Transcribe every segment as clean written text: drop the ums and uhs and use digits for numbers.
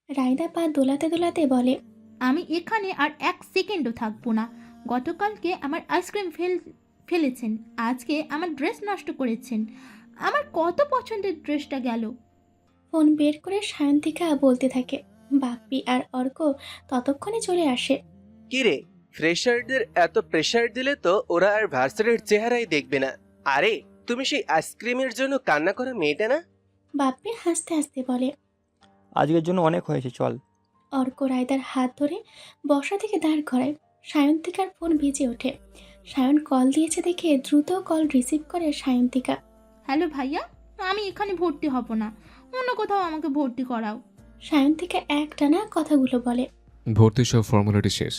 রায়দা পা দোলাতে দোলাতে বলে, আমি এখানে আর 1 সেকেন্ডও থাকবো না। গতকালকে আমার আইসক্রিম ফেলেছেন, আজকে আমার ড্রেস নষ্ট করেছেন। আমার কত পছন্দের ড্রেসটা গেল। ফোন বের করে সায়ন্তিকা বলতে থাকে। বাপ্পি আর অর্ক ততক্ষণে চলে আসে। কিরে, ফ্রেশারদের এত প্রেশার দিলে তো ওরা আর ভার্সিটির চেহারাই দেখবে না। আরে, তুমি সেই আইসক্রিমের জন্য কান্না করা মেয়েটা না? বাপ্পি হাসতে হাসতে বলে। আজকের জন্য অনেক হয়েছে, চল। অর্ক রায়দার হাত ধরে বসা থেকে দাঁড় করায়। সায়ন্তিকার ফোন বেজে ওঠে। সায়ন কল দিয়েছে দেখে দ্রুত কল রিসিভ করে সায়ন্তিকা। হ্যালো ভাইয়া, আমি এখানে ভর্তি হব না, অন্য কোথাও আমাকে ভর্তি করাও। সায়ন্তিকা একটানা কথাগুলো বলে। ভর্তির সব ফর্মালিটি শেষ।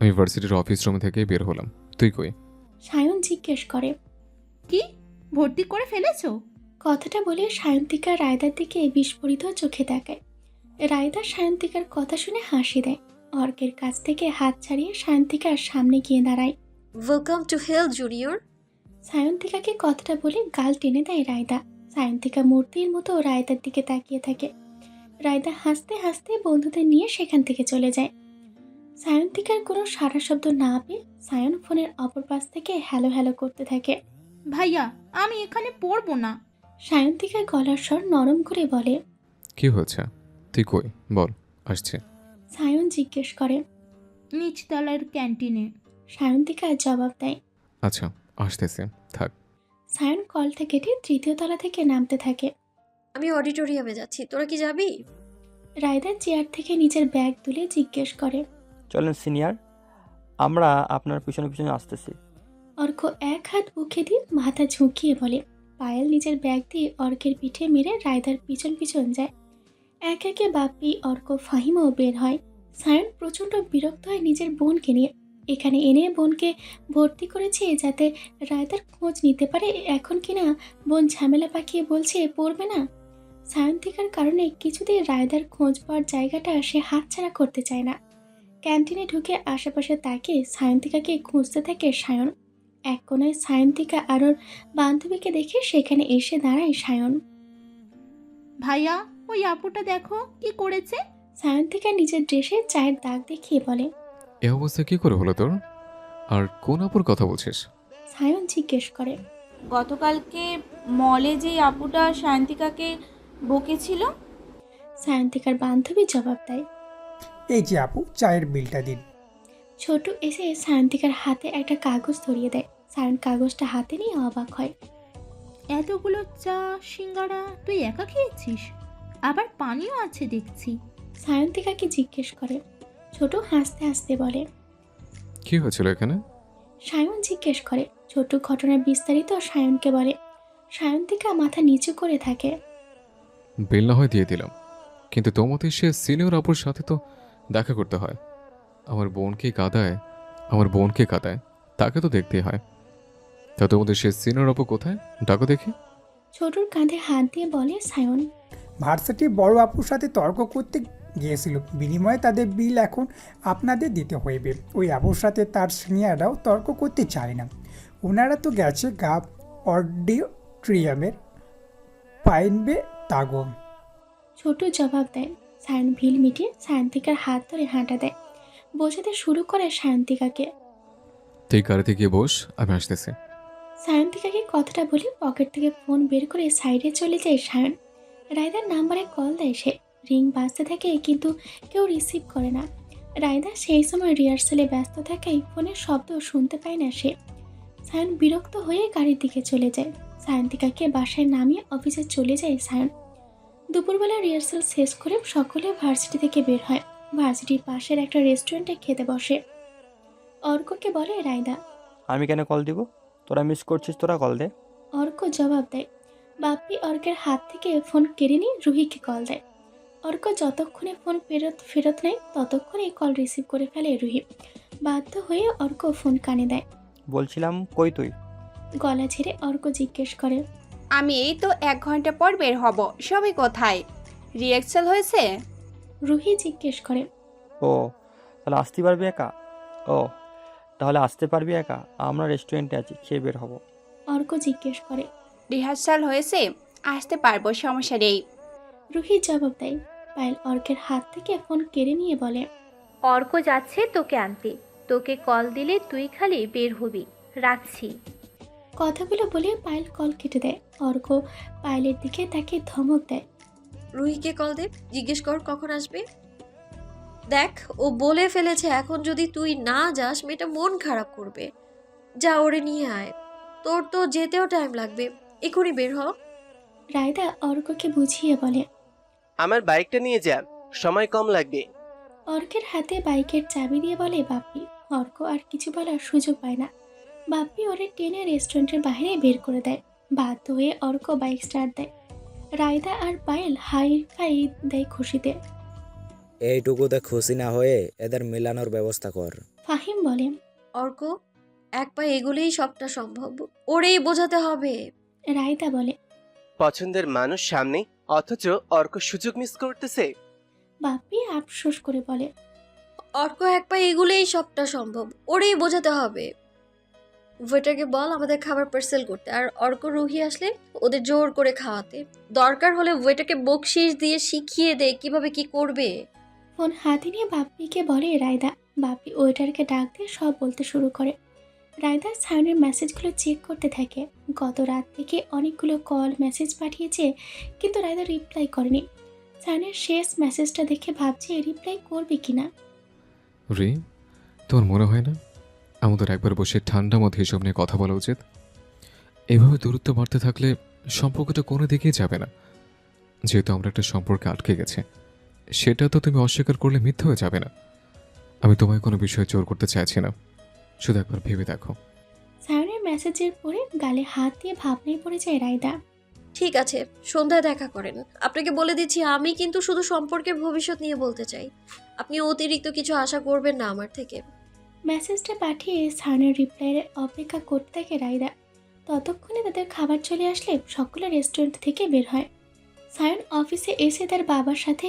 আমি ভার্সিটির অফিস রুম থেকে বের হলাম। তুই কই? সায়ন জিজ্ঞেস করে। কি, ভর্তি করে ফেলেছো? কথাটা বলে সায়ন্তিকা রায়দার দিকে বিস্ফোরিত চোখে তাকায়। রায়দা সায়ন্তিকার কথা শুনে হাসি দেয়। অর্কের কাছ থেকে হাত ছাড়িয়ে সায়ন্তিকার সামনে গিয়ে দাঁড়ায়। Welcome to hell junior. সায়ন্তিকাকে কথাটা বলে গাল টেনে দেয় রায়দা। সায়ন্তিকা মূর্তির মতো রায়দার দিকে তাকিয়ে থাকে। রায়দা হাসতে হাসতে বন্ধুদের নিয়ে সেখান থেকে চলে যায়। সায়ন্তিকার কোনো সারা শব্দ না পেয়ে সায়ন ফোনের অপর পাশ থেকে হ্যালো হ্যালো করতে থাকে। ভাইয়া, আমি এখানে পড়বো না। সায়ন্তিকার গলার স্বর নরম করে বলে। কি হয়েছে? তুই কই বল, আসছে। সায়ন জিজ্ঞেস করে। নিচতলার ক্যান্টিনে। সায়ন্তিকা জবাব দেয়। আচ্ছা, আসতেছে, থাক। সায়ন কলটা কেটে তৃতীয় তলা থেকে নামতে থাকে। আমি অডিটোরিয়ামে যাচ্ছি, তোরা কি যাবি? রায়দা চেয়ার থেকে নিজের ব্যাগ তুলে জিজ্ঞেস করে। চলেন সিনিয়র, আমরা আপনার পিছনে পিছনে আসতেছি। অর্ক এক হাত বুকে দিয়ে মাথা ঝুঁকিয়ে বলে। পায়েল নিজের ব্যাগ দিয়ে অর্কের পিঠে মেরে রায়দার পিছন পিছন যায়। এক একে বাপ্পি, অর্ক, ফাহিমও বের হয়। সায়ন প্রচণ্ড বিরক্ত হয় নিজের বোনকে নিয়ে। এখানে এনে বোনকে ভর্তি করেছে যাতে রায়দার খোঁজ নিতে পারে। এখন কিনা বোন ঝামেলা পাকিয়ে বলছে পড়বে না। সায়ন্তিকার কারণে কিছুতেই রায়দার খোঁজ পাওয়ার জায়গাটা সে হাতছাড়া করতে চায় না। ক্যান্টিনে ঢুকে আশেপাশে তাকে সায়ন্তিকাকে খুঁজতে থাকে সায়ন। এক কোণায় সায়ন্তিকা আর ওর বান্ধবীকে দেখে সেখানে এসে দাঁড়ায় সায়ন। ভাইয়া, ওই আপুটা দেখো কি করেছে। সায়ন্তিকা নিজের ড্রেসে চায়ের দাগ দেখিয়ে বলে। এ অবস্থা কি করে হলো তোর? আর কোন আপুর কথা বলছিস? সায়ন জিজ্ঞেস করে। গতকালকে মলে যে আপুটা সায়ন্তিকাকে বকেছিল। সায়ন্তিকার বান্ধবী জবাব দেয়। এই যে আপু, চায়ের বিলটা দিন। ছোট এসে সায়ন্তিকার হাতে একটা কাগজ ধরিয়ে দেয়। সায়ন কাগজটা হাতে নিয়ে অবাক হয়। এতগুলো চা সিঙ্গারা তুই একা খেয়েছিস? আবার পানিও আছে দেখছি। সায়ন্তিকাকে জিজ্ঞেস করে। ছোট হাসতে হাসতে বলে। কি হয়েছিল এখানে? সায়ন জিজ্ঞেস করে। ছোট ঘটনার বিস্তারিত সায়নকে বলে। সায়ন্তিকা মাথা নিচু করে থাকে। বিল না হয় দিয়ে দিলাম, কিন্তু তোমাতে সে সিনিয়র আপুর সাথে তো দেখা করতে হয়। আমার বোনকে কাঁদায়, তাকে তো দেখতেই হয়। তা তোমাদের সে সিনিয়র আপু কোথায়? ডাকো দেখি। ছোটর কাঁধে হাত দিয়ে বলে সায়ন। ভার্সিটির বড় আপুর সাথে তর্ক করতে গিয়েছিল, বিনিময়ে তাদের বিল এখন আপনাদের দিতে হইবে। ওই আপুর সাথে তার সিনিয়ররাও তর্ক করতে চায় না। ওনারা তো গেছে গাব অডিটোরিয়ামের পাইনবে তাগম। ছোট জবাব দেয়। সায়ন ভিল মিটিয়ে সায়ন্তিকার হাত ধরে হাঁটা দেয়। বোঝাতে শুরু করে সায়ন্তিকাকে। তুই গাড়িতে গিয়ে বস, আমি আসতেছি। সায়ন্তিকাকে কথাটা বলে পকেট থেকে ফোন বের করে সাইডে চলে যায় সায়ন। রায়দার নাম্বারে কল দেয় সে। রিং বাজতে থাকে কিন্তু কেউ রিসিভ করে না। রায়দা সেই সময় রিহার্সালে ব্যস্ত থাকায় ফোনের শব্দ শুনতে পায় না সে। সায়ন বিরক্ত হয়ে গাড়ির দিকে চলে যায়। সায়ন্তিকাকে বাসায় নামিয়ে অফিসে চলে যায় সায়ন। দুপুরবেলা রিহার্সাল শেষ করে সকলে ভার্সিটি থেকে বের হয়। ভার্সিটির পাশের একটা রেস্টুরেন্টে খেতে বসে। অর্ককে বলে রায়দা। আমি কেন কল দিব? তোরা মিস করছিস, তোরা কল দে। অর্ক জবাব দেয়। বাপ্পি অর্কের হাত থেকে ফোন কেড়ে নিয়ে রুহিকে কল দেয়। অর্ক যতক্ষণে ফোন ফেরত নেয় ততক্ষণে কল রিসিভ করে ফেলে রুহি। বাধ্য হয়ে অর্ক ফোন কানে দেয়। বলছিলাম কই তুই? গলা ছেড়ে অর্ক জিজ্ঞেস করে। আমি এই তো 1 ঘন্টা পর বের হব। সবাই কোথায়? রিহার্সাল হয়েছে? রুহি জিজ্ঞেস করে। ও, তাহলে আসতে পারবি একা? ও, তাহলে আসতে পারবি একা? আমরা রেস্টুরেন্টে আছি, খেয়ে বের হব। অর্ক জিজ্ঞেস করে। রিহার্সাল হয়েছে, আসতে পারবো, সমস্যা নেই। রুহি জবাব দেয়। পায়েল অর্কের হাত থেকে ফোন কেড়ে নিয়ে বলে, অর্ক যাচ্ছে তোকে আনতে, তোকে কল দিলে তুই খালি বের হবি। রাখছি। কথাগুলো বলে পায়েল কল কেটে দেয়। অর্ক পায়েলের দিকে তাকে ধমক দেয়। রুহিকে কল দে, জিজ্ঞেস কর কখন আসবে। দেখ, ও বলে ফেলেছে এখন যদি তুই না যাস মেয়েটা মন খারাপ করবে। যা ওরে নিয়ে আয়, তোর তো যেতেও টাইম লাগবে, এখনই বের হ। রায়দা অর্ককে বুঝিয়ে বলে। আমার বাইকটা নিয়ে যা, সময় কম লাগবে। অর্কের হাতে বাইকের চাবি দিয়ে বলে বাপ্পি। অর্ক আর কিছু বলার সুযোগ পায় না। বাপ্পি ওরে টেনে রেস্টুরেন্টের বাইরে বের করে দেয়। বাধ্য হয়ে অর্ক বাইক স্টার্ট দেয়। রায়দা আর পায়েল হাই ফাই দেয় খুশিতে। এইটুকুতে খুশি না হয়ে এদের মেলানোর ব্যবস্থা কর। ফাহিম বলে। অর্ক, এক পা এগুলেই সবটা সম্ভব, ওরেই বোঝাতে হবে। রায়দা বলে। পছন্দের মানুষ সামনে, অথচ অর্ক সুযোগ মিস করতেছে। বাপ্পি আফসোস করে বলে। অর্ক, এক পা এগুলেই সবটা সম্ভব, ওরেই বোঝাতে হবে। ওয়েটারকে বল আমাদের খাবার পার্সেল করতে, আর অর্ক রুহি আসলে ওদের জোর করে খাওয়াতে। দরকার হলে ওয়েটারকে বকশিস দিয়ে শিখিয়ে দে কিভাবে কি করবে। ফোন হাতে নিয়ে বাপ্পিকে বলে রায়দা। বাপ্পি ওয়েটারকে ডাক দিয়ে সব বলতে শুরু করে। রায়দা সায়নের মেসেজগুলো চেক করতে থাকে। গত রাত থেকে অনেকগুলো কল মেসেজ পাঠিয়েছে, কিন্তু রায়দা রিপ্লাই করেনি। সায়নের শেষ মেসেজটা দেখে ভাবছে রিপ্লাই করবে কিনা। রে, তোমার মনে হয় না আমাদের একবার বসে ঠান্ডা মাথায় এসব নিয়ে কথা বলা উচিত? এভাবে দূরত্ব বাড়তে থাকলে সম্পর্কটা কোনো দিকেই যাবে না। যেহেতু আমরা একটা সম্পর্কে আটকে গেছে, সেটা তো তুমি অস্বীকার করলে মিথ্যে হয়ে যাবে না। আমি তোমায় কোনো বিষয়ে জোর করতে চাইছি না, শুধু একবার ভেবে দেখো। সায়নের মেসেজের পরে গালে হাত দিয়ে ভাবনায় পড়ে যায় রায়দা। ঠিক আছে, সন্ধ্যায় দেখা করেন। আপনাকে বলে দিচ্ছি, আমি কিন্তু শুধু সম্পর্কের ভবিষ্যৎ নিয়ে বলতে চাই। আপনি অতিরিক্ত কিছু আশা করবেন না আমার থেকে। মেসেজটা পাঠিয়ে সায়নের রিপ্লাইয়ের অপেক্ষা করতে থাকে রায়দা। ততক্ষণে তাদের খাবার চলে আসলে সকলে রেস্টুরেন্ট থেকে বের হয়। সায়ন অফিসে এসে তার বাবার সাথে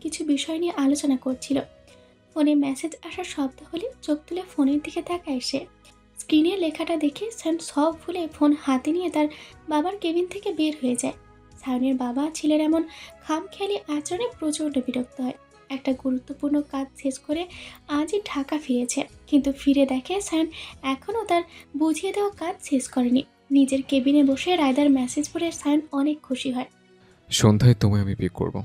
কিছু বিষয় নিয়ে আলোচনা করছিল। ফোনে মেসেজ আসার শব্দ হলে চোখ তুলে ফোনের দিকে তাকায় সে। স্ক্রিনে লেখাটা দেখে সায়ন সব ভুলে ফোন হাতে নিয়ে তার বাবার কেবিন থেকে বের হয়ে যায়। সায়নের বাবা ছেলের এমন খামখেয়ালি আচরণে প্রচণ্ড বিরক্ত হয়। একটা গুরুত্বপূর্ণ কাজ শেষ করে আজই ঢাকা ফিরেছে, কিন্তু ফিরে দেখে সায়ন এখনও তার বুঝিয়ে দেওয়া কাজ শেষ করেনি। নিজের কেবিনে বসে রায়দার মেসেজ পড়ে সায়ন অনেক খুশি হয়। সন্ধ্যায় তোমায় আমি পিক করব।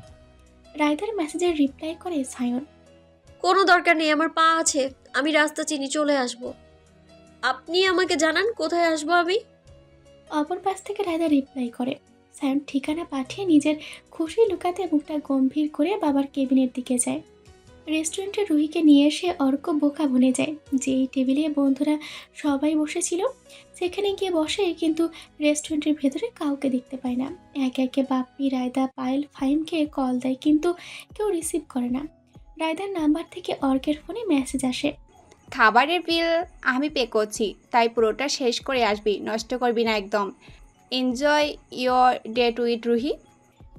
রায়দার মেসেজের রিপ্লাই করে সায়ন। কোনো দরকার নেই, আমার পা আছে, আমি রাস্তা চিনি, চলে আসব। আপনি আমাকে জানান কোথায় আসবো আমি। অপর পাশ থেকে রায়দা রিপ্লাই করে। সায়ন ঠিকানা পাঠিয়ে নিজের খুশি লুকাতে মুখটা গম্ভীর করে বাবার কেবিনের দিকে যায়। রেস্টুরেন্টে রুহিকে নিয়ে এসে অর্ক বোকা বনে যায়। যেই টেবিলে বন্ধুরা সবাই বসেছিল সেখানে গিয়ে বসে, কিন্তু রেস্টুরেন্টের ভেতরে কাউকে দেখতে পায় না। একে একে বাপ্পি, রায়দা, পায়েল, ফাহিমকে কল দেয়, কিন্তু কেউ রিসিভ করে না। রায়দার নাম্বার থেকে অর্কের ফোনে মেসেজ আসে। খাবারের বিল আমি পে করছি, তাই পুরোটা শেষ করে আসবি, নষ্ট করবি না একদম। Enjoy your date with Ruhi.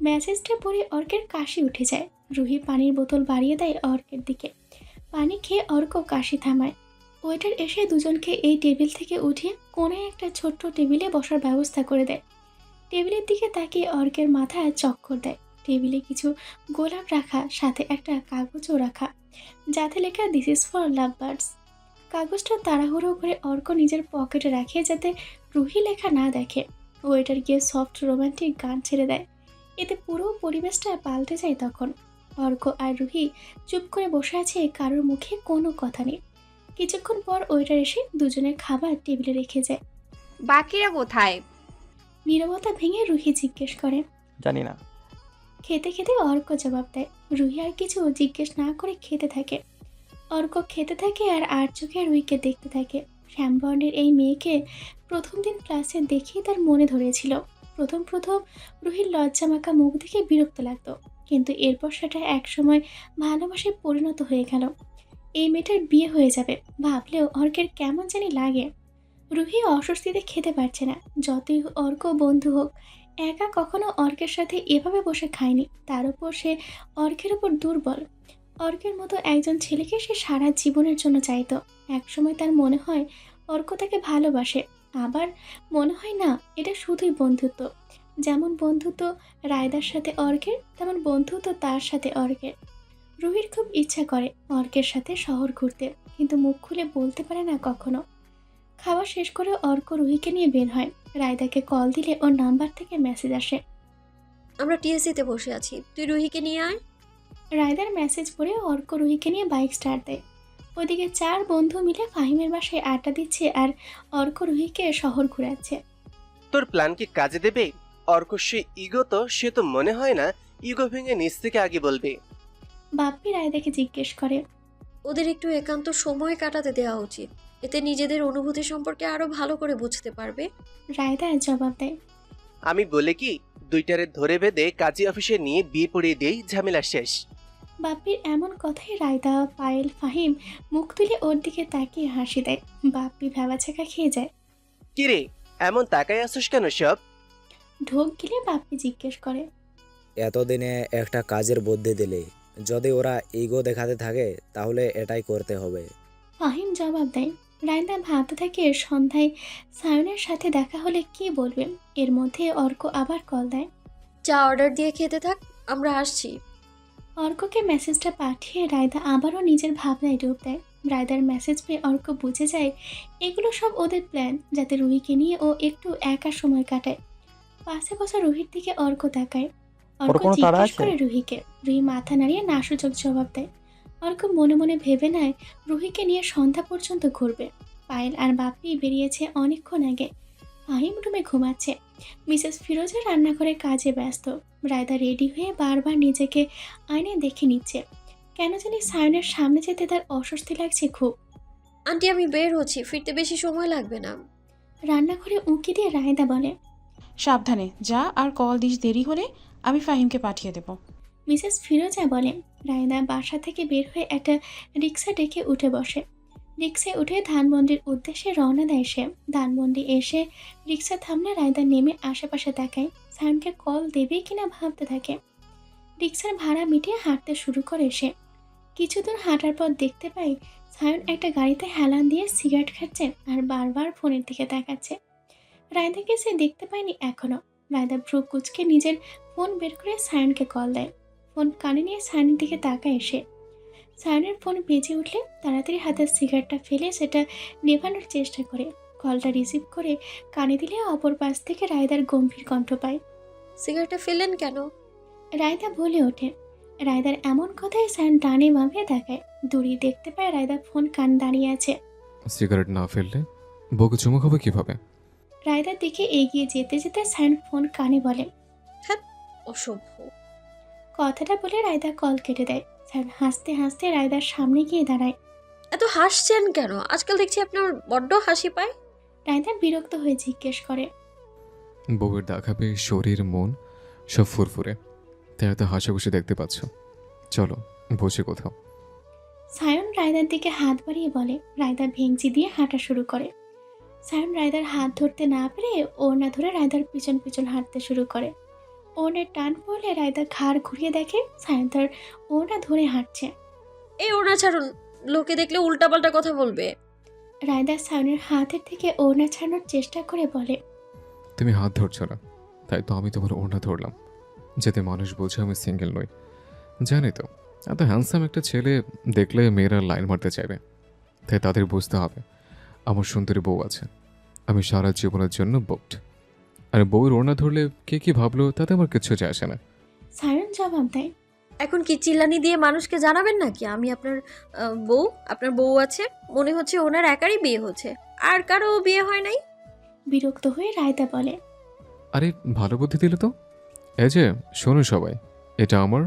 মেসেজটা পড়ে অর্কের কাশি উঠে যায়। রুহি পানির বোতল বাড়িয়ে দেয় অর্কের দিকে। পানি খেয়ে অর্ক কাশি থামায়। ওয়েটার এসে দুজনকে এই টেবিল থেকে উঠিয়ে কোণে একটা ছোট্ট টেবিলে বসার ব্যবস্থা করে দেয়। টেবিলের দিকে তাকিয়ে অর্কের মাথায় চক্কর দেয়। টেবিলে কিছু গোলাপ রাখা, সাথে একটা কাগজও রাখা, যাতে লেখা this is for love birds. কাগজটা তাড়াহুড়ো করে অর্ক নিজের পকেটে রাখে যাতে রুহি লেখা না দেখে। ওয়েটার গিয়ে সফট রোমান্টিক গান ছেড়ে দেয়। এতে পুরো পরিবেশটা পাল্টে যায়। তখন অর্ক আর রুহি চুপ করে বসে আছে, কারোর মুখে কোনো কথা নেই। কিছুক্ষণ পর ওয়েটার এসে দুজনের খাবার টেবিলে রেখে যায়। বাকিরা কোথায়? নীরবতা ভেঙে রুহি জিজ্ঞেস করে। জানি না। খেতে খেতে অর্ক জবাব দেয়। রুহি আর কিছু জিজ্ঞেস না করে খেতে থাকে। অর্ক খেতে থাকে আর চোখে রুহিকে দেখতে থাকে। শ্যামবর্ণের এই মেয়েকে প্রথম দিন ক্লাসে দেখেই তার মনে ধরেছিল। প্রথম রুহির লজ্জামাখা মুখ দেখে বিরক্ত লাগতো, কিন্তু এরপর সেটা একসময় ভালোবাসায় পরিণত হয়ে গেল। এই মেয়েটার বিয়ে হয়ে যাবে ভাবলেও অর্কের কেমন জানি লাগে। রুহি অস্বস্তিতে খেতে পারছে না। যতই অর্ক বন্ধু হোক, একা কখনো অর্কের সাথে এভাবে বসে খায়নি। তার উপর সে অর্কের উপর দুর্বল। অর্কের মতো একজন ছেলেকে সে সারা জীবনের জন্য চাইতো। একসময় তার মনে হয় অর্ক তাকে ভালোবাসে, আবার মনে হয় না, এটা শুধুই বন্ধুত্ব। যেমন বন্ধুত্ব রায়দার সাথে অর্কের, তেমন বন্ধুত্ব তার সাথে অর্কের। রুহির খুব ইচ্ছা করে অর্কের সাথে শহর ঘুরতে, কিন্তু মুখ খুলে বলতে পারে না কখনো। খাওয়া শেষ করে অর্ক রুহিকে নিয়ে বের হয়। রায়দাকে কল দিলে ওর নাম্বার থেকে মেসেজ আসে। আমরা টিএসসিতে বসে আছি, তুই রুহিকে নিয়ে আয়। রায়দার মেসেজ পড়ে অর্ক রুহিকে নিয়ে বাইক স্টার্ট দেয়। ওদিকে 4 বন্ধু মিলে ফাহিমের বাসায় আড্ডা দিচ্ছে আর অর্ক রুহিকে শহর ঘুরাচ্ছে। তোর প্ল্যান কি কাজে দেবে? অর্ক সে ইগো তো, সে তো মনে হয় না ইগো ভেঙে নিচ থেকে আগে বলবে। বাপ্পি রায়দাকে জিজ্ঞেস করে। ওদের একটু একান্ত সময় কাটাতে দেওয়া উচিত, এতে নিজেদের অনুভূতি সম্পর্কে আরো ভালো করে বুঝতে পারবে। রায়দা জবাব দেয়। আমি বলে কি, দুইটারে ধরে বেঁধে কাজী অফিসে নিয়ে বিয়ে পড়িয়ে দেই, ঝামেলা শেষ। বাপ্পির এমন কথায় রায়দা, পায়েল, ফাহিম মুখ তুলে ওর দিকে তাকিয়ে হাসি দেয়। বাপ্পি ভেবাচাকা খেয়ে যায়। কিরে, এমন তাকায় আসুস কেন সব? ঢোক গিলে বাপ্পি জিজ্ঞেস করে। এতদিনে একটা কাজের বুদ্ধি দিলে, যদি ওরা ইগো দেখাতে থাকে তাহলে এটাই করতে হবে। ফাহিম জবাব দেয়। রায়দা ভাবতে থাকে সন্ধ্যায় সায়নের সাথে দেখা হলে কি বলবে। এর মধ্যে অর্ক আবার কল দেয়। চা অর্ডার দিয়ে খেতে থাক, আমরা আসছি। অর্ককে মেসেজটা পাঠিয়ে রায়দা আবারও নিজের ভাবনায় ডুব দেয়। রায়দার মেসেজ পেয়ে অর্ক বুঝে যায় এগুলো সব ওদের প্ল্যান, যাতে রুহিকে নিয়ে ও একটু একা সময় কাটায়। পাশে বসা রুহির দিকে অর্ক তাকায়। অর্ক কোনো তাড়া জিজ্ঞেস আছে? করে রুহিকে। রুহি মাথা নাড়িয়ে নাসূচক জবাব দেয়। অর্ক মনে মনে ভেবে নেয় রুহিকে নিয়ে সন্ধ্যা পর্যন্ত ঘুরবে। পায়েল আর বাপ্পি বেরিয়েছে অনেকক্ষণ আগে। ফাহিম রুমে ঘুমাচ্ছে। মিসেস ফিরোজা রান্নাঘরে কাজে ব্যস্ত। রায়দা রেডি হয়ে বারবার নিজেকে আয়নায় দেখে নিচ্ছে। কেন জানি সায়নের সামনে যেতে তার অস্বস্তি লাগছে খুব। আন্টি আমি বের হচ্ছি, ফিরতে বেশি সময় লাগবে না। রান্নাঘরে উঁকি দিয়ে রায়দা বলে। সাবধানে যা, আর কল দিস দেরি হলে আমি ফাহিমকে পাঠিয়ে দেব। মিসেস ফিরোজা বলে। রায়দা বাসা থেকে বের হয়ে একটা রিক্সা ডেকে উঠে বসে। রিক্সায় উঠে ধানমন্ডির উদ্দেশ্যে রওনা দেয় সে। ধানমন্ডি এসে রিক্সা থামলে রায়দা নেমে আশেপাশে তাকায়। সায়নকে কল দেবে কিনা ভাবতে থাকে। রিক্সার ভাড়া মিটিয়ে হাঁটতে শুরু করে সে। কিছু দূর হাঁটার পর দেখতে পাই সায়ন একটা গাড়িতে হেলান দিয়ে সিগারেট খাচ্ছে আর বারবার ফোনের দিকে তাকাচ্ছে। রায়দাকে সে দেখতে পায়নি এখনো। রায়দা ভ্রু কুচকে নিজের ফোন বের করে সায়নকে কল দেয়। ফোন কানে নিয়ে সায়নের দিকে তাকায় সে। সায়নের ফোন বেজে উঠলে তাড়াতাড়ি হাতের সিগারেটটা ফেলে সেটা নেভানোর চেষ্টা করে। কলটা রিসিভ করে কানে দিলে অপর পাশ থেকে রায়দার গম্ভীর কণ্ঠ পায়। সিগারেটটা ফেললেন কেন? রায়দা বলে ওঠে। রায়দার এমন কথায় সায়ন ডানে বামে তাকায়। দূরে দেখতে পায় রায়দা ফোন কান দাঁড়িয়ে আছে। সিগারেট না ফেললে বউকে চুমু খাবে কিভাবে? রায়দার দিকে এগিয়ে যেতে যেতে সায়ন ফোন কানে বলে। হ্যাঁ, অসভ্য। কথাটা বলে রায়দা কল কেটে দেয়। সায়ন হাসতে হাসতে রায়দার সামনে গিয়ে দাঁড়ায়। এত হাসছেন কেন? আজকাল দেখছি আপনার বড্ড হাসি পায়। রায়দা বিরক্ত হয়ে জিজ্ঞেস করে। বউয়ের দেখাবে শরীর মন সব ফুরফুরে, তাই এত হাসাখুশি দেখতে পাচ্ছ। চলো বসে কোথাও। সায়ন রায়দার দিকে হাত বাড়িয়ে বলে। রায়দা ভেঙচি দিয়ে হাঁটা শুরু করে। সায়ন রায়দার হাত ধরতে না পেরে ওড়না ধরে রায়দার পিছন পিছন হাঁটতে শুরু করে। ওড়নার টান পড়লে রায়দা ঘাড় ঘুরিয়ে দেখে সায়ন তার ওড়না ধরে হাঁটছে। এই ওড়না ছাড়ুন, লোকে দেখলে উল্টাপাল্টা কথা বলবে। রায়দা সায়নের হাতের থেকে ওড়না ছাড়ানোর চেষ্টা করে বলে। তুমি হাত ধরছো না, তাই তো আমি তোমার ওড়না ধরলাম, যাতে মানুষ বোঝে আমি সিঙ্গেল নই। জানি তো এত হ্যান্ডসাম একটা ছেলে দেখলে মেয়েরা লাইন মারতে চাইবে, তাই তাদের বুঝতে হবে আমার সুন্দরী বউ আছে, আমি সারা জীবনের জন্য বুকড। আর বউয়ের ওড়না ধরলে কে কি ভাবলো তাতে আমার কিচ্ছু যায় আসে না। সায়ন জবাব দেয়। এখন কি চিল্লানি দিয়ে মানুষকে জানাবেন নাকি আমি আপনার বউ? আপনার বউ আছে, মনে হচ্ছে ওনার একারই বিয়ে হচ্ছে, আর কারো বিয়ে হয় নাই। বিরক্ত হয়ে রায়দা বলে। আরে ভালো বুদ্ধি দিলে তো। এই যে শোনো সবাই, এটা আমার।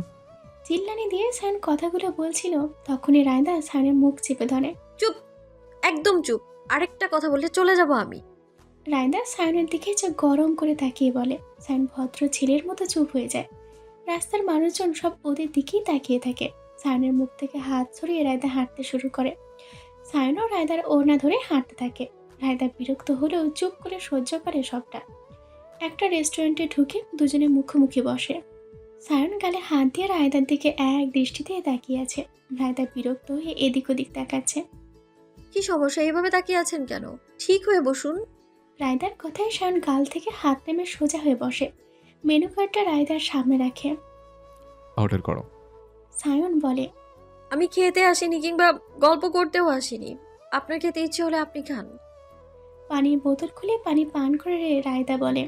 চিল্লানি দিয়ে সায়ন কথাগুলো বলছিল, তখনই রায়দা সায়নের মুখ চেপে ধরে। চুপ, একদম চুপ, আরেকটা কথা বললে চলে যাব আমি। রায়দা সায়নের দিকে চোখ গরম করে তাকিয়ে বলে। সায়ন ভদ্র ছেলের মতো চুপ হয়ে যায়। রাস্তার মানুষজন সব ওদের দিকেই তাকিয়ে থাকে। সায়নের মুখ থেকে হাত সরিয়ে রায়দা হাঁটতে শুরু করে। সায়নও রায়দার ওড়না ধরে হাঁটতে থাকে। রায়দা বিরক্ত হলেও চুপ করে সহ্য করে সবটা। একটা রেস্টুরেন্টে ঢুকে দুজনে মুখোমুখি বসে। সায়ন গালে হাত দিয়ে রায়দার দিকে এক দৃষ্টিতে তাকিয়ে আছে। রায়দা বিরক্ত হয়ে এদিক ওদিক তাকাচ্ছে। কি সমস্যা, এইভাবে তাকিয়ে আছেন কেন? ঠিক হয়ে বসুন। রায়দার কথায় সায়ন গাল থেকে হাত নেমে সোজা হয়ে বসে। মেনু কার্ডটা রায়দার সামনে রাখে। অর্ডার করো। সায়ন বলে, আমি খেতে আসিনি কিংবা গল্প করতেও আসিনি। আপনার খেতে ইচ্ছে হলে আপনি খান। পানির বোতল খুলে পানি পান করে রায়দা বলে,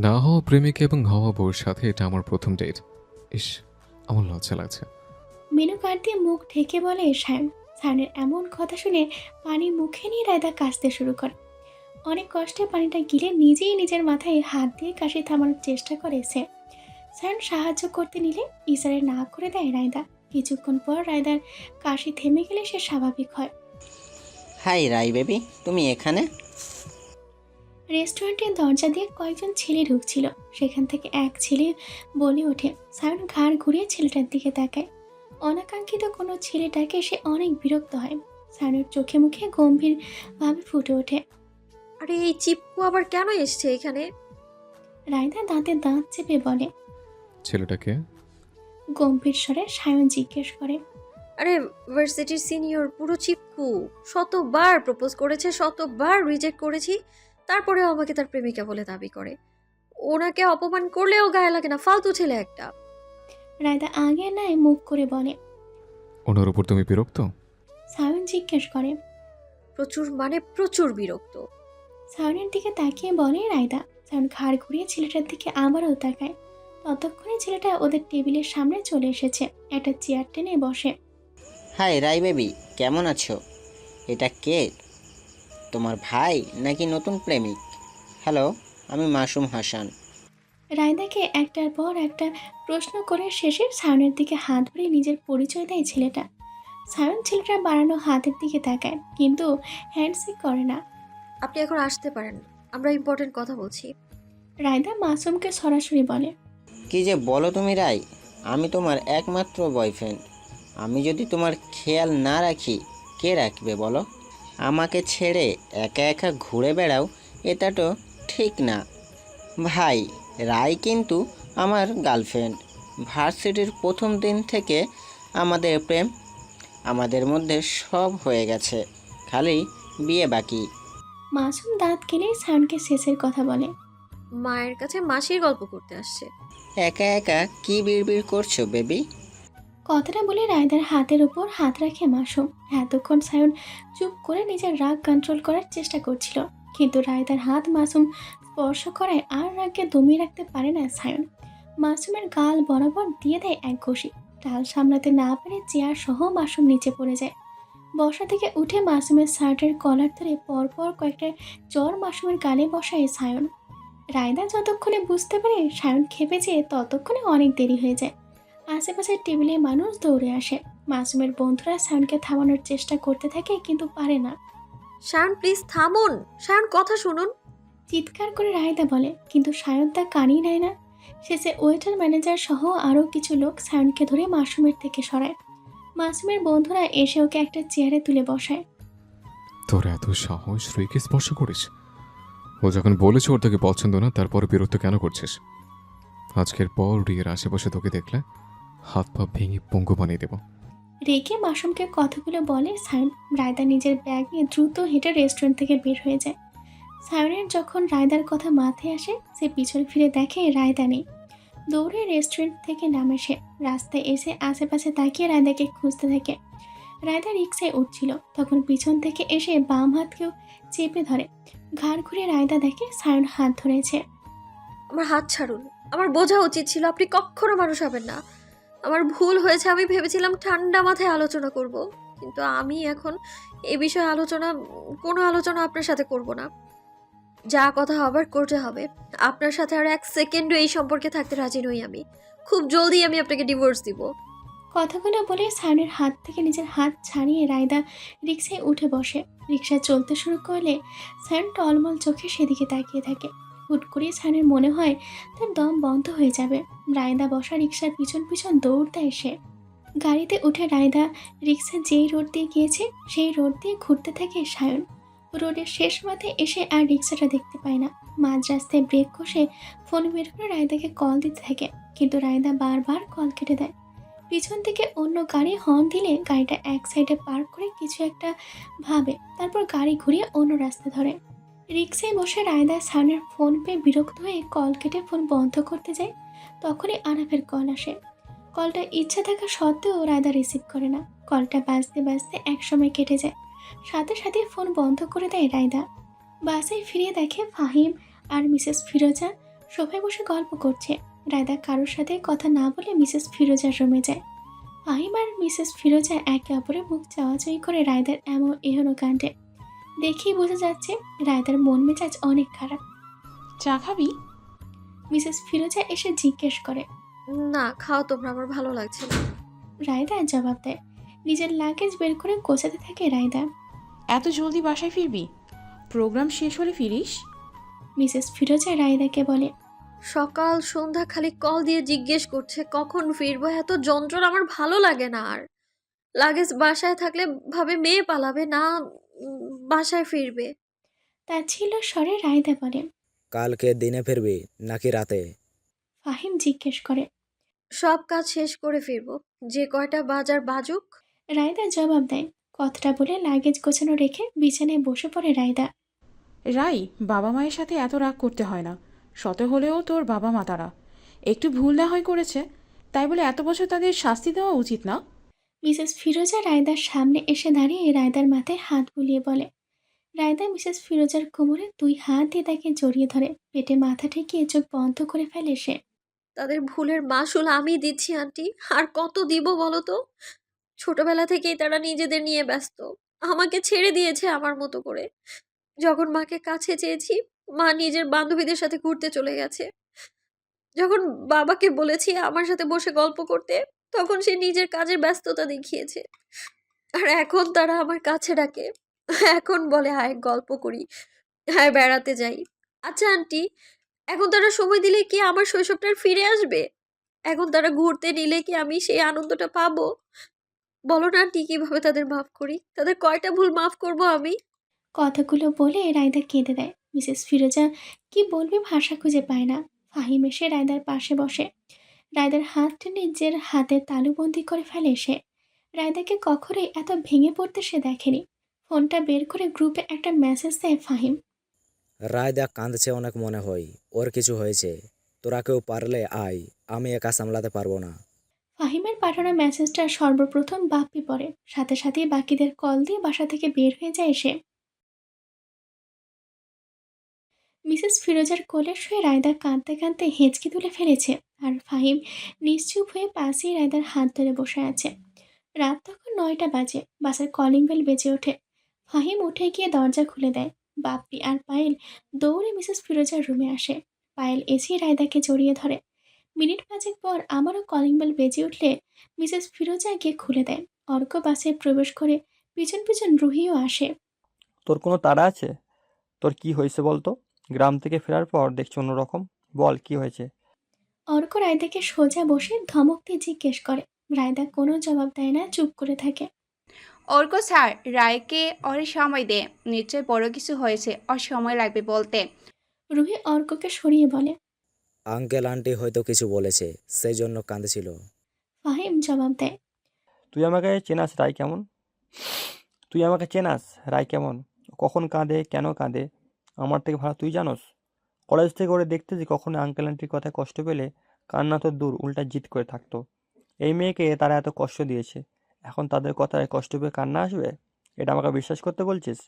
না হওয়া প্রেমিক এবং হওয়া বউর সাথে এটা আমার প্রথম ডেট। ইস, আমার লজ্জা লাগছে। মেনু কার্ড দিয়ে মুখ ঢেকে বলে সায়ন। সায়নের এমন কথা শুনে পানি মুখে নিয়ে রায়দা কাশতে শুরু করে। অনেক কষ্টে পানিটা গিলে নিজেই নিজের মাথায় হাত দিয়ে কাশি থামানোর চেষ্টা করে সে। সায়ন সাহায্য করতে নিলে ইশারে না করে দেয় রায়দা। কিছুক্ষণ পর রায়দার কাশি থেমে গেলে সে স্বাভাবিক হয়। হাই রাই বেবি, তুমি এখানে? রেস্টুরেন্টের দরজা দিয়ে কয়েকজন ছেলে ঢুকছিল। সেখান থেকে এক ছেলে বলে ওঠে। সায়ন ঘাড় ঘুরিয়ে ছেলেটার দিকে তাকায়। অনাকাঙ্ক্ষিত কোনো ছেলেটাকে সে অনেক বিরক্ত হয়। সায়নের চোখে মুখে গম্ভীরভাবে ফুটে ওঠে। আরে এই চিপকু আবার কেন এসছে এখানে? রায়দা দাঁতে দাঁত চেপে বলে। ছেলেটাকে গম্ভীর স্বরে সায়ন জিজ্ঞেস করে। আরে ভার্সিটির সিনিয়র পুরো চিপকু। শতবার প্রপোজ করেছে, শতবার রিজেক্ট করেছি, তারপরেও আমাকে তার প্রেমিকা বলে দাবি করে। ওনাকে অপমান করলেও গায়ে লাগে না, ফালতু ছেলে একটা। রায়দা আগে নাই মুখ করে বলে। ওনার উপর তুমি বিরক্ত? সায়ন জিজ্ঞেস করে। প্রচুর মানে প্রচুর বিরক্ত। সায়নের দিকে তাকিয়ে বলে রায়দা। সায়ন ঘাড় ঘুরিয়ে ছেলেটার দিকে আবারও তাকায়। ততক্ষণে ছেলেটা ওদের টেবিলের সামনে চলে এসেছে। একটা চেয়ার টেনে বসে। হাই রাই বেবি, কেমন আছো? এটা কে? তোমার ভাই নাকি নতুন প্রেমিক? হ্যালো, আমি মাসুম হাসান। রায়দাকে একটার পর একটা প্রশ্ন করে শেষে সায়নের দিকে হাত বাড়িয়ে নিজের পরিচয় দেয় ছেলেটা। সায়ন ছেলেটার বাড়ানো হাতের দিকে তাকায়, কিন্তু হ্যান্ডশেক করে না। আপনি এখন আসতে পারেন, আমরা ইম্পর্টেন্ট কথা বলছি। রায়দা মাসুমকে সরাসরি বলে। কি যে বলো তুমি রাই, আমি তোমার একমাত্র বয়ফ্রেন্ড। আমি যদি তোমার খেয়াল না রাখি, কে রাখবে বলো? আমাকে ছেড়ে একা একা ঘুরে বেড়াও, এটা তো ঠিক না। ভাই, রাই কিন্তু আমার গার্লফ্রেন্ড। ভার্সিটির প্রথম দিন থেকে আমাদের প্রেম, আমাদের মধ্যে সব হয়ে গেছে, খালি বিয়ে বাকি। মাসুম দাঁত কেলে সায়নকে শেষের কথা বলে। মায়ের কাছে মাসির গল্প করতে আসছে। একা একা কি বিড়বিড় করছো বেবি? কথাটা বলে রায়দার হাতের উপর হাত রাখে মাসুম। এতক্ষণ সায়ন চুপ করে নিজের রাগ কন্ট্রোল করার চেষ্টা করছিল, কিন্তু রায়দার হাত মাসুম স্পর্শ করায় আর রাগকে দমিয়ে রাখতে পারে না সায়ন। মাসুমের গাল বরাবর দিয়ে দেয় এক ঘষি। টাল সামলাতে না পেরে চেয়ার সহ মাসুম নিচে পড়ে যায়। বসা থেকে উঠে মাসুমের শার্টের কলার ধরে পরপর কয়েকটা চর মাসুমের গালে বসায় সায়ন। রায়দা যতক্ষণে বুঝতে পারে সায়ন খেপেছে, ততক্ষণে অনেক দেরি হয়ে যায়। আশেপাশের টেবিলে মানুষ দৌড়ে আসে। মাসুমের বন্ধুরা সায়নকে থামানোর চেষ্টা করতে থাকে, কিন্তু পারে না। সায়ন প্লিজ থামুন, সায়ন কথা শুনুন। চিৎকার করে রায়দা বলে, কিন্তু সায়ন তা কানই নেয় না। শেষে ওয়েটার ম্যানেজার সহ আরও কিছু লোক সায়নকে ধরে মাসুমের থেকে সরায়। মাসুমের বন্ধুরা এসে ওকে একটা চেয়ারে তুলে বসায়। তোর এত সাহস, রুইকে স্পর্শ করিস? ও যখন বলেছে ওর তোকে পছন্দ না, তারপরে বিরক্ত কেন করছিস? আজকের পর রিয়ের আশেপাশে তোকে দেখলে হাত পা ভেঙে পঙ্গু বানিয়ে দেব। রেগে মাসুমকে কথাগুলো বলে সায়ন। রায়দা নিজের ব্যাগ নিয়ে দ্রুত হেঁটে রেস্টুরেন্ট থেকে বের হয়ে যায়। সায়নের যখন রায়দার কথা মাথায় আসে, সে পিছনে ফিরে দেখে রায়দা নেই। দৌড়ে রেস্টুরেন্ট থেকে নামে সে। রাস্তায় এসে আশেপাশে তাকিয়ে রায়দাকে খুঁজতে থাকে। রায়দা রিক্সায় উঠছিল, তখন পিছন থেকে এসে বাম হাতকেও চেপে ধরে। ঘাড় ঘুরে রায়দা দেখে সায়ন হাত ধরেছে। আমার হাত ছাড়ুন, আমার বোঝা উচিত ছিল আপনি কখনো মানুষ হবেন না। আমার ভুল হয়েছে, আমি ভেবেছিলাম ঠান্ডা মাথায় আলোচনা করব, কিন্তু আমি এখন এ বিষয়ে কোনো আলোচনা আপনার সাথে করব না। যা কথা হবার করতে হবে। আপনার সাথে আর এক সেকেন্ডও এই সম্পর্কে থাকতে রাজি নই আমি। খুব জলদি আমি আপনাকে ডিভোর্স দিব। কথাগুলো বলে সায়নের হাত থেকে নিজের হাত ছাড়িয়ে রায়দা রিক্সায় উঠে বসে। রিক্সা চলতে শুরু করলে সায়ন টলমল চোখে সেদিকে তাকিয়ে থাকে। হুট করে সায়নের মনে হয় তার দম বন্ধ হয়ে যাবে। রায়দা বসা রিক্সার পিছন পিছন দৌড় দেয় সে। গাড়িতে উঠে রায়দা রিক্সা যেই রোড দিয়ে গিয়েছে সেই রোড দিয়ে ঘুরতে থাকে সায়ন। রোডের শেষ মাথায় এসে আর রিক্সাটা দেখতে পায় না। মাঝ রাস্তায় ব্রেক কষে ফোন বের করে রায়দাকে কল দিতে থাকে, কিন্তু রায়দা বারবার কল কেটে দেয়। পিছন থেকে অন্য গাড়ি হর্ন দিলে গাড়িটা এক সাইডে পার্ক করে কিছু একটা ভাবে, তারপর গাড়ি ঘুরিয়ে অন্য রাস্তা ধরে। রিক্সায় বসে রায়দা সানের ফোন পেয়ে বিরক্ত হয়ে কল কেটে ফোন বন্ধ করতে যায়। তখনই আরাফের কল আসে। কলটা ইচ্ছা থাকা সত্ত্বেও রায়দা রিসিভ করে না। কলটা বাজতে বাজতে একসময় কেটে যায়। সাথে সাথে ফোন বন্ধ করে দেয় রায়দা। বাসায় ফিরে দেখে ফাহিম আর মিসেস ফিরোজা সোফায় বসে গল্প করছে। রায়দা কারোর সাথে কথা না বলে মিসেস ফিরোজার রুমে যায়। ফাহিম আর মিসেস ফিরোজা একে অপরের মুখ চাওয়াচাই করে রায়দার এমন এহনো কাণ্ডে। দেখেই বোঝা যাচ্ছে রায়দার মন মেজাজ অনেক খারাপ। চা খাবি? মিসেস ফিরোজা এসে জিজ্ঞেস করে। না, খাও তোমরা, আমার ভালো লাগছে না। রায়দা জবাব দেয়। নিজের লাগেজ বের করে গোছাতে থাকে রায়দা। এত জলদি বাসায় ফিরবি? প্রোগ্রাম শেষ হলে ফিরিস? মিসেস ফিরোজা রায়দাকে বলে। সকাল সন্ধ্যা খালি কল দিয়ে জিজ্ঞেস করছে কখন ফিরবো। এত যন্ত্রণা আমার ভালো লাগে না আর। লাগেজ বাসায় থাকলে ভাবে মেয়ে পালাবে না, বাসায় ফিরবে। তা ছিল স্বরে রায়দা বলে। কালকে দিনে ফিরবি নাকি রাতে? ফাহিম জিজ্ঞেস করে। সব কাজ শেষ করে ফিরবো, যে কয়টা বাজার বাজুক। রায়দা জবাব দেয়। কথাটা বলে লাগেজ গোছানো রেখে বিছানায় বসে পড়ে রায়দা। রাই, বাবা মায়ের সাথে এত রাগ করতে হয় না। শত হলেও তোর বাবা মা তারা। একটু ভুল না হয় করেছে, তাই বলে এত বছর তাদের শাস্তি দেওয়া উচিত না। মিসেস ফিরোজা রায়দার সামনে এসে দাঁড়িয়ে রায়দার মাথায় হাত বুলিয়ে বলে। রায়দা মিসেস ফিরোজার কোমরে 2 হাত দিয়ে তাকে জড়িয়ে ধরে। পেটে মাথা ঠেকিয়ে চোখ বন্ধ করে ফেলে সে। তাদের ভুলের মাসুল আমি দিচ্ছি আন্টি, আর কত দিব বলো তো। ছোটবেলা থেকেই তারা নিজেদের নিয়ে ব্যস্ত, আমাকে ছেড়ে দিয়েছে আমার মতো করে। যখন মাকে কাছে চেয়েছি, মা নিজের বান্ধবীদের সাথে ঘুরতে চলে গেছে। যখন বাবাকে বলেছি আমার সাথে বসে গল্প করতে, তখন সে নিজের কাজের ব্যস্ততা দেখিয়েছে। আর এখন তারা আমার কাছে ডাকে, এখন বলে আয় গল্প করি, আয় বেড়াতে যাই। আচ্ছা আন্টি, এখন তারা সময় দিলে কি আমার শৈশবটা আর ফিরে আসবে? এখন তারা ঘুরতে নিলে কি আমি সেই আনন্দটা পাবো? বলো না আন্টি, কিভাবে তাদের মাফ করি? তাদের কয়টা ভুল মাফ করব আমি? কথাগুলো বলে রায়দা কেঁদে দেয়। মিসেস ফিরোজা কি বলবে ভাষা খুঁজে পায় না। ফাহিম এসে রায়দার পাশে বসে। রায়দার হাত টেনে নিজের হাতে তালুবন্দি করে ফেলে সে। রায়দাকে কখনোই এত ভেঙে পড়তে সে দেখেনি। ফোনটা বের করে গ্রুপে একটা মেসেজ দেয় ফাহিম। রায়দা কাঁদছে অনেক মনে হয়, ওর কিছু হয়েছে। তোরা কেউ পারলে আয়, আমি একা সামলাতে পারবো না। ফাহিমের পাঠানো মেসেজটা সর্বপ্রথম বাপ্পি পড়ে। সাথে সাথেই বাকিদের কল দিয়ে বাসা থেকে বের হয়ে যায় সে। মিসেস ফিরোজার কোলে শুয়ে রায়দা কাঁদতে কাঁদতে হেঁচকি তুলে ফেলেছে। আর ফাহিম নিশ্চুপ হয়ে পাশেই রায়দার হাত ধরে বসে আছে। রাত তখন 9টা বাজে। বাসের কলিং বেল বেজে ওঠে। ফাহিম উঠে গিয়ে দরজা খুলে দেয়। বাপ্পি আর পায়েল দৌড়ে মিসেস ফিরোজার রুমে আসে। পায়েল এসেই রায়দাকে জড়িয়ে ধরে। মিনিট 5 পর আমারও কলিং বেল বেজে উঠলে মিসেস ফিরোজা গিয়ে খুলে দেয়। অর্ক বাসে প্রবেশ করে পিছন পিছন রুহিও আসে। তোর কোনো তাড়া আছে? তোর কি হয়েছে বলতো? গ্রাম থেকে ফেরার পর দেখছি অন্যরকম। বল কি হয়েছে? অর্ক রায়দাকে সোজা বসে ধমক দিয়ে জিজ্ঞেস করে। রায়দা কোনো জবাব দেয় না, চুপ করে থাকে। অর্ক স্যার, রায়কে ওর সময় দে, নিশ্চয় বড় কিছু হয়েছে, ওর সময় লাগবে বলতে। রুহি অর্ককে সরিয়ে বলে। আঙ্কেল আন্টি হয়তো কিছু বলেছে, সেই জন্য কাঁদছিল। ফাহিম জবাব দেয়। তুই আমাকে চেনাস রায় কেমন? তুই আমাকে চেনাস রায় কেমন? কখন কাঁদে, কেন কাঁদে, আমার থেকে ভালো তুই জানোস। কলেজ থেকে ওরে দেখতে যে কখনো আঙ্কেল আন্টির কথায় কষ্ট পেলে কান্না তো দূর, উল্টা জিদ করে থাকতো। এই মেয়েকে তারা এত কষ্ট দিয়েছে, এখন তাদের কথায় কষ্ট পেয়ে কান্না আসবে? এটা আমাকে বিশ্বাস করতে বলছিস?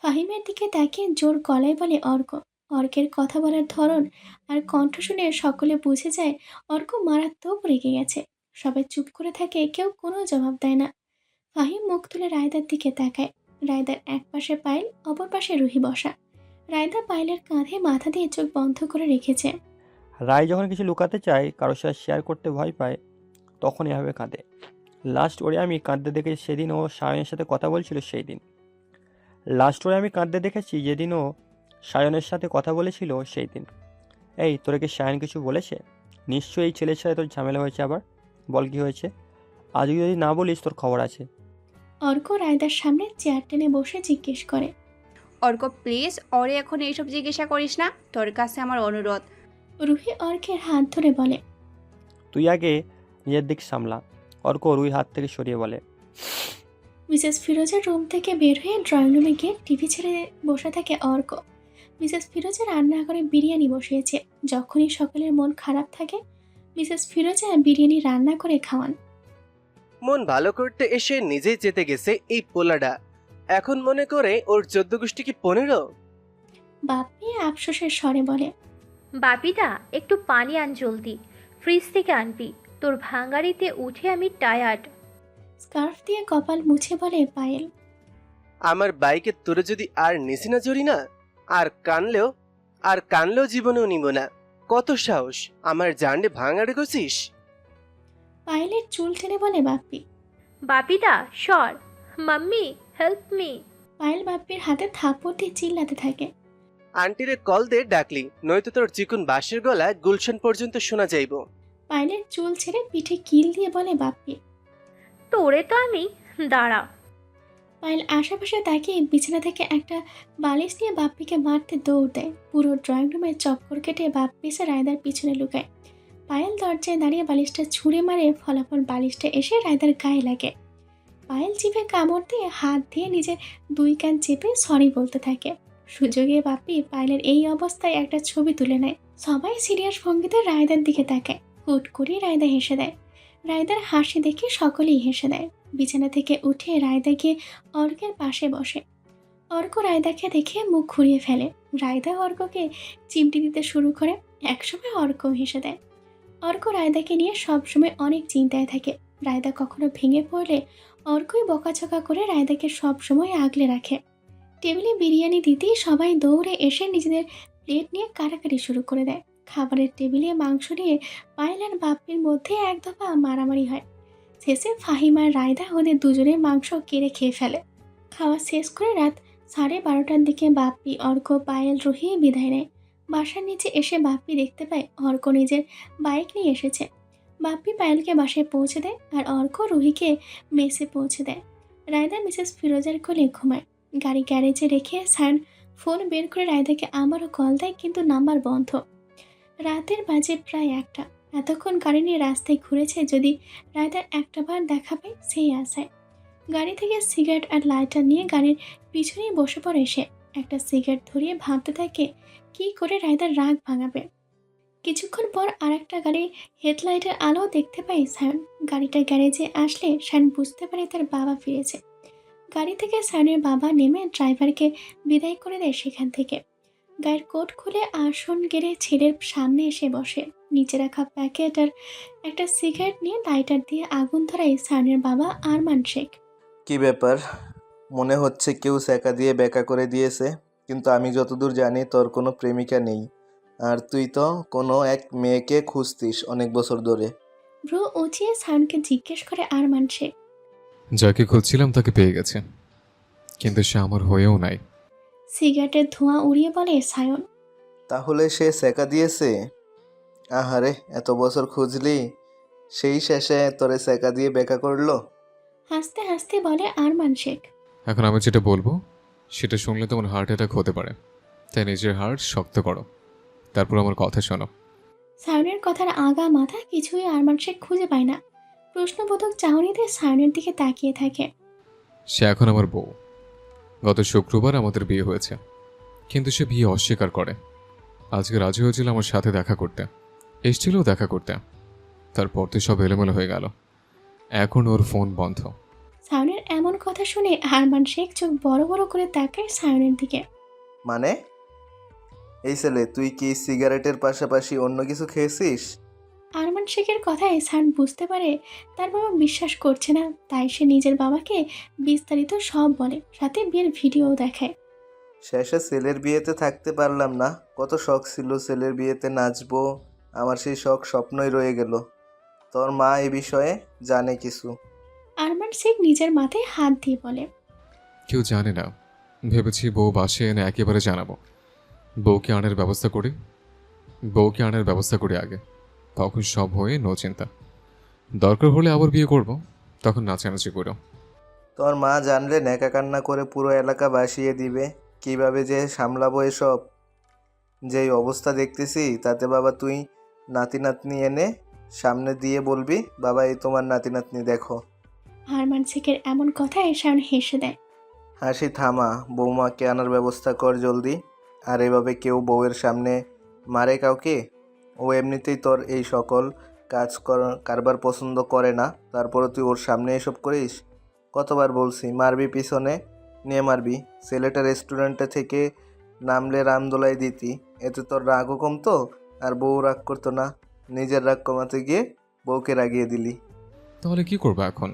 ফাহিমের দিকে তাকিয়ে জোর গলায় বলে অর্ক। অর্কের কথা বলার ধরন আর কণ্ঠ শুনে সকলে বুঝে যায় অর্ক মারাত্মক রেগে গেছে। সবাই চুপ করে থাকে, কেউ কোনো জবাব দেয় না। ফাহিম মুখ তুলে রায়দার দিকে তাকায়। রায়দার এক পাশে পায়েল, অপর পাশে রুহি বসা। রায়দা পায়েলের কাঁধে মাথা দিয়ে চোখ বন্ধ করে রেখেছে। রায় যখন কিছু লুকাতে চায়, কারোর সাথে শেয়ার করতে ভয় পায়, তখন এভাবে কাঁদে। লাস্ট ওরে আমি কাঁদতে দেখেছি সেদিন ও সায়নের সাথে কথা বলছিল সেই দিন। লাস্ট ওরে আমি কাঁদতে দেখেছি যেদিন ও সায়নের সাথে কথা বলেছিল সেই দিন। এই তোরে কি সায়ন কিছু বলেছে? নিশ্চয়ই এই ছেলের সাথে তোর ঝামেলা হয়েছে। আবার বল কি হয়েছে? আজকে যদি না বলিস তোর খবর আছে। অর্ক রায়দার সামনে চেয়ার টেনে বসে জিজ্ঞেস করে। অর্ক প্লিজ, ওরে এখন এইসব জিজ্ঞাসা করিস না, তোর কাছে আমার অনুরোধ। রুহি অর্কের হাত ধরে বলে। তুই আগে নিজের দিক সামলা। অর্ক রুই হাত থেকে সরিয়ে বলে। মিসেস ফিরোজার রুম থেকে বের হয়ে ড্রয়িং রুমে গিয়ে টিভি ছেড়ে বসে থাকে অর্ক। মিসেস ফিরোজা রান্নাঘরে বিরিয়ানি বসিয়েছে। যখনই সকলের মন খারাপ থাকে মিসেস ফিরোজা বিরিয়ানি রান্না করে খাওয়ান। মন ভালো করতে এসে নিজেই যেতে গেছে এই পোলাডা। এখন মনে করে ওর 14 গোষ্ঠী কি 15? বাপ্পি আফসোসের স্বরে বলে, বাপিদা একটু পানি আন জলদি, ফ্রিজ থেকে আনবি। তোর ভাঙাড়িতে উঠে আমি টায়ার্ড। স্কার্ফ দিয়ে কপাল মুছে বলে পায়েল। আমার বাইকে তোরে যদি আর নিসি না জড়ি না, আর কানলেও জীবনেও নিব না। কত সাহস, আমার জানলে ভাঙাড়ে গেছিস? পায়েলের চুল টেনে বলে বাপ্পি। বাপিদা সর, মাম্মি হেল্প মি। পায়েল বাপ্পির হাতে থাপ্পড় দিয়ে চিল্লাতে থাকে। আন্টিরে কল দে ডাকলি, নয়তো তোর চিকুন বাঁশের গলা গুলশান পর্যন্ত শোনা যাইব। পায়েলের চুল ছেড়ে পিঠে কিল দিয়ে বলে বাপ্পি। তোরে তো আমি, দাঁড়া। পায়েল আশেপাশে তাকিয়ে বিছানা থেকে একটা বালিশ নিয়ে বাপ্পিকে মারতে দৌড় দেয়। পুরো ড্রয়িং রুমে চক্কর কেটে বাপ্পি এসে রায়দার পিছনে লুকায়। পায়েল দরজায় দাঁড়িয়ে বালিশটা ছুঁড়ে মারে, ফলাফল বালিশটা এসে রায়দার গায়ে লাগে। পায়েল জিভে কামড় দিয়ে হাত দিয়ে নিজের 2 কান চেপে সরি বলতে থাকে। সুযোগে বাপ্পি পায়েলের এই অবস্থায় একটা ছবি তুলে নেয়। সবাই সিরিয়াস ভঙ্গিতে রায়দার দিকে তাকায়। হুট করে রায়দা হেসে দেয়। রায়দার হাসি দেখে সকলেই হেসে দেয়। বিছানা থেকে উঠে রায়দা গিয়ে অর্কের পাশে বসে। অর্ক রায়দাকে দেখে মুখ ঘুরিয়ে ফেলে। রায়দা অর্ককে চিমটি দিতে শুরু করে। একসময় অর্ক হেসে দেয়। অর্ক রায়দাকে নিয়ে সবসময় অনেক চিন্তায় থাকে। রায়দা কখনো ভেঙে পড়লে অর্কই বকাঝকা করে রায়দাকে সবসময় আগলে রাখে। টেবিলে বিরিয়ানি দিতেই সবাই দৌড়ে এসে নিজেদের প্লেট নিয়ে কাটাকাটি শুরু করে দেয়। খাবারের টেবিলে মাংস নিয়ে পায়েল আর বাপ্পির মধ্যে এক দফা মারামারি হয়। শেষে ফাহিম আর রায়দা ওদের দুজনের মাংস কেড়ে খেয়ে ফেলে। খাওয়া শেষ করে রাত 12:30টার দিকে বাপ্পি, অর্ক, পায়েল, রুহি বিদায় নেয়। বাসার নিচে এসে বাপ্পি দেখতে পায় অর্ক নিজের বাইক নিয়ে এসেছে। বাপ্পি পায়েলকে বাসায় পৌঁছে দেয় আর অর্ক রুহিকে মেসে পৌঁছে দেয়। রায়দা মিসেস ফিরোজার কোলে ঘুমায়। গাড়ি গ্যারেজে রেখে সায়ন ফোন বের করে রায়দাকে আমারও কল দেয়, কিন্তু নাম্বার বন্ধ। রাতের বাজে প্রায় 1টা। এতক্ষণ গাড়ি নিয়ে রাস্তায় ঘুরেছে, যদি রায়দার একটা বার দেখা পায় সেই আশায়। গাড়ি থেকে সিগারেট আর লাইটার নিয়ে গাড়ির পিছনেই বসে পড়ে সে। একটা সিগারেট ধরিয়ে ভাবতে থাকে কি করে রায়দার রাগ ভাঙাবে। কিছুক্ষণ পর আর একটা গাড়ির হেডলাইটের আলো দেখতে পায় সায়ন। গাড়িটা গ্যারেজে আসলে সায়ন বুঝতে পারে তার বাবা ফিরেছে। গাড়ি থেকে সায়নের বাবা নেমে ড্রাইভারকে বিদায় করে দেয় সেখান থেকে। গায়ের কোট খুলে আসন গেড়ে ছেলের সামনে এসে বসে। নিচে রাখা প্যাকেট আর একটা সিগারেট নিয়ে লাইটার দিয়ে আগুন ধরায় সায়নের বাবা আরমান শেখ। কি ব্যাপার? মনে হচ্ছে কেউ সেকা দিয়ে বেকা করে দিয়েছে, কিন্তু আমি যতদূর জানি তোর কোনো প্রেমিকা নেই, আর তুই তো কোনো এক মেয়েকে খুঁজতিস অনেক বছর ধরে। ব্রো উঁচিয়ে সায়নকে জিজ্ঞেস করে আরমান শেখ। যাকে খুঁজছিলাম তাকে পেয়ে গেছে, কিন্তু সে আমার হয়েও নাই। সিগারেটের ধোঁয়া উড়িয়ে বলে সায়ন। তাহলে সে সেকা দিয়েছে? আহারে, এত বছর খুঁজলি, সেই শেষে তোরে সেকা দিয়ে বেকা করলো? হাসতে হাসতে বলে আরমান শেখ। এখন আমি যেটা বলবো সেটা শুনলে তোমার হার্ট অ্যাটাক হতে পারে, তাই নিজের হার্ট শক্ত করো, তারপর আমার কথা শোনো। সায়নের কথার আগা মাথা কিছুই আরমান শেখ খুঁজে পায় না। প্রশ্নবোধক চাহনিতে সায়নের দিকে তাকিয়ে থাকে। সে এখন আমার বউ। গত শুক্রবার আমাদের বিয়ে হয়েছে, কিন্তু সে বিয়ে অস্বীকার করে। আজকে রাজি হয়েছিল আমার সাথে দেখা করতে, এসেছিল দেখা করতে, তারপর তো সব এলোমেলো হয়ে গেল। এখন ওর ফোন বন্ধ। সায়নের এমন কথা শুনে আরমান শেখ চোখ বড় বড় করে তাকায় সায়নের দিকে। মানে? এই ছেলে, তুই কি সিগারেটের পাশাপাশি অন্য কিছু খেয়েছিস? আরমান শেখের কথায় সায়ন বুঝতে পারে তার বাবা বিশ্বাস করছে না, তাই সে নিজের বাবাকে বিস্তারিত সব বলে, সাথে বিয়ের ভিডিও দেখায়। শেষে ছেলের বিয়েতে থাকতে পারলাম না। কত শখ ছিল ছেলের বিয়েতে নাচবো, আমার সেই শখ স্বপ্নই রয়ে গেল। তোর মা এ বিষয়ে জানে কিছু? আরমান শেখ নিজের মাথায় হাত দিয়ে বলে। কেউ জানে না, ভেবেছি বউ বাসে এনে একেবারে জানাবো। বউকে আনার ব্যবস্থা করি আগে, তখন সব হয়ে নো চিন্তা। দরকার হলে আবার বিয়ে করব, তখন নাচানাচি করো। তোর মা জানলে নেকা কান্না করে পুরো এলাকা ভাসিয়ে দিবে। কিভাবে যে সামলাবো এসব? যেই অবস্থা দেখতেছি তাতে বাবা তুই নাতি নাতনি এনে সামনে দিয়ে বলবি, বাবা এই তোমার নাতি নাতনি দেখো। আরমান শেখের এমন কথায় সায়ন হেসে দেয়। হাসি থামা, বৌমাকে আনার ব্যবস্থা কর জলদি। আর এভাবে কেউ বউয়ের সামনে মারে কাউকে? ও এমনিতেই তোর এই সকল কারবার পছন্দ করে না, তারপরে তুই ওর সামনে এসব করিস? কতবার বলছি মারবি, পিছনে নিয়ে মারবি। ছেলেটা রেস্টুরেন্টে থেকে নামলে রামদোলাই দিতি, এতে তোর রাগও কমতো আর বউ রাগ করতো না। নিজের রাগ কমাতে গিয়ে বউকে রাগিয়ে দিলি। তাহলে কি করবো এখন?